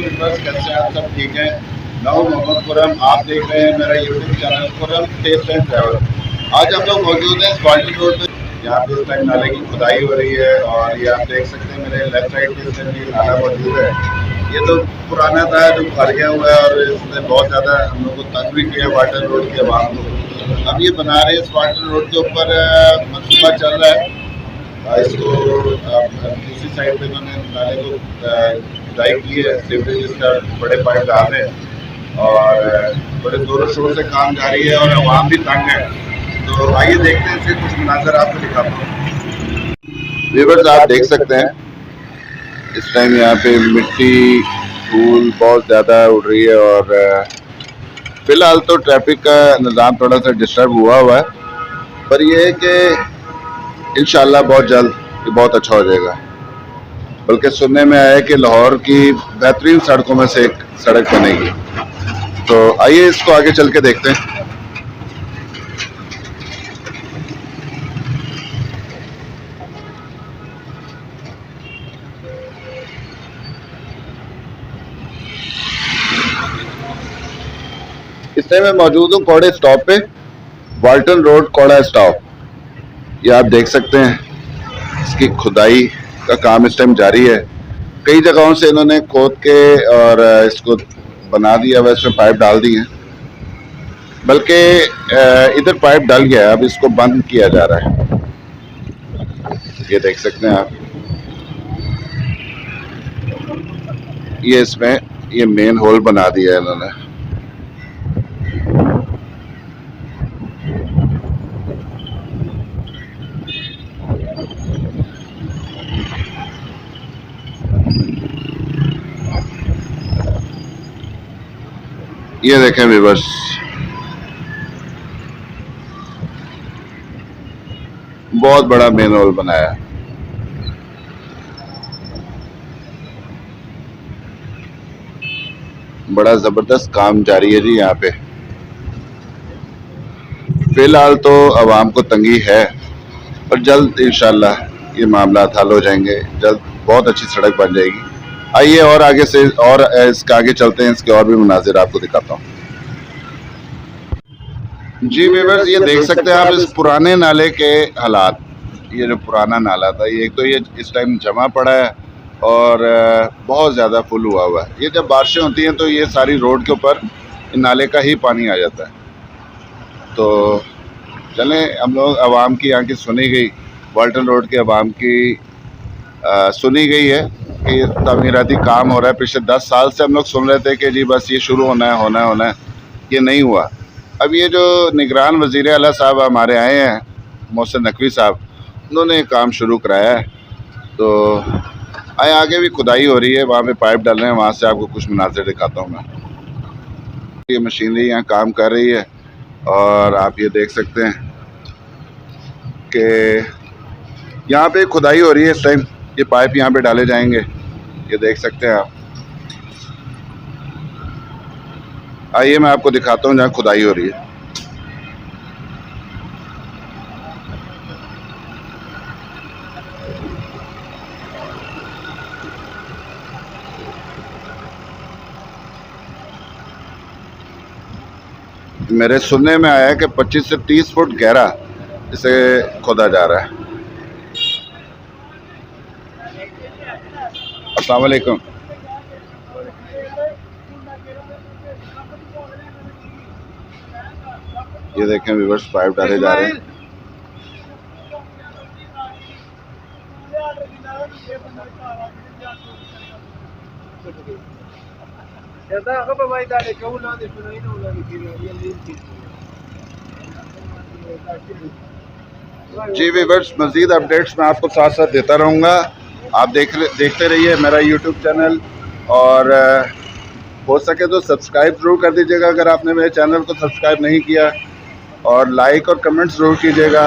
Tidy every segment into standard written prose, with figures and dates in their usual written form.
Viewers, कैसे हैं आप सब? ठीक हैं। मैं हूं मोहम्मद खुरम, आप देख रहे हैं मेरा YouTube channel Khurram taste and travel. आज हम लोग मौजूद हैं स्क्वालिटी रोड पे। यहाँ पे इस टाइम नाले की खुदाई हो रही है और ये आप देख सकते हैं मेरे लेफ्ट साइड पे इस टाइम ये नाला मौजूद है। ये तो पुराना था जो भर गया हुआ है और इसने बहुत ज़्यादा हम लोग को तंग भी किया वाटर रोड के आवाम को। अब ये बना रहे हैं इस वाटर रोड के ऊपर मनसूबा चल रहा है। इसको दूसरी साइड पे उन्होंने नाले को खुदाई की है, सीवरेज का बड़े पाइप डाल रहे हैं और बड़े जोरों शोर से काम जारी है और आवाम भी तंग है। तो आइए देखते हैं, इसके कुछ मनाजर आपको दिखाता हूँ। व्यूअर्स, आप देख सकते हैं इस टाइम यहाँ पे मिट्टी धूल बहुत ज़्यादा उड़ रही है और फिलहाल तो ट्रैफिक का निज़ाम थोड़ा सा डिस्टर्ब हुआ है, पर यह है कि इंशाल्लाह बहुत जल्द ये बहुत अच्छा हो जाएगा। बल्कि सुनने में आया है कि लाहौर की बेहतरीन सड़कों में से एक सड़क बनेगी। तो आइए इसको आगे चल के देखते हैं। इस टाइम मैं मौजूद हूँ कौड़े स्टॉप पे, वाल्टन रोड कौड़ा स्टॉप। ये आप देख सकते हैं इसकी खुदाई का काम इस टाइम जारी है। कई जगहों से इन्होंने खोद के और इसको बना दिया हुआ, इसमें पाइप डाल दी हैं। बल्कि इधर पाइप डल गया है, अब इसको बंद किया जा रहा है। ये देख सकते हैं आप, ये इसमें ये मेन होल बना दिया है इन्होंने। ये देखें व्यूअर्स, बहुत बड़ा मेन होल बनाया है। बड़ा जबरदस्त काम जारी है जी यहाँ पे। फिलहाल तो आवाम को तंगी है, पर जल्द इंशाल्लाह ये मामला हल हो जाएंगे। जल्द बहुत अच्छी सड़क बन जाएगी। आइए और आगे से और इसके आगे चलते हैं, इसके और भी मुनाजिर आपको दिखाता हूँ। जी व्यूअर्स, ये देख सकते हैं आप इस पुराने नाले के हालात। ये जो पुराना नाला था, ये एक तो ये इस टाइम जमा पड़ा है और बहुत ज़्यादा फुल हुआ है। ये जब बारिशें होती हैं तो ये सारी रोड के ऊपर नाले का ही पानी आ जाता है। तो चलें, हम लोग आवाम की यहाँ की सुनी गई, वाल्टन रोड के आवाम की सुनी गई है कि तमीराती काम हो रहा है। पिछले 10 साल से हम लोग सुन रहे थे कि जी बस ये शुरू होना है। ये नहीं हुआ। अब ये जो निगरान वज़ीर आला साहब हमारे आए हैं, मोहसिन नकवी साहब, उन्होंने काम शुरू कराया है। तो आए, आगे भी खुदाई हो रही है, वहाँ पे पाइप डाल रहे हैं, वहाँ से आपको कुछ मनाज़िर दिखाता हूँ मैं। ये मशीनरी यहाँ काम कर रही है और आप ये देख सकते हैं कि यहाँ पे खुदाई हो रही है इस टाइम। ये पाइप यहाँ पे डाले जाएंगे, ये देख सकते हैं आप। आइए मैं आपको दिखाता हूँ जहाँ खुदाई हो रही है। मेरे सुनने में आया है कि 25 से 30 फुट गहरा इसे खोदा जा रहा है। अस्सलाम वालेकुम। ये देखें व्यूअर्स, पाइप डाले जा रहे हैं। जी व्यूअर्स, मज़ीद अपडेट्स मैं आपको साथ साथ देता रहूँगा। आप देखते रहिए मेरा यूट्यूब चैनल और हो सके तो सब्सक्राइब ज़रूर कर दीजिएगा अगर आपने मेरे चैनल को सब्सक्राइब नहीं किया, और लाइक और कमेंट ज़रूर कीजिएगा।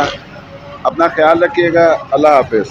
अपना ख्याल रखिएगा। अल्लाह हाफिज़।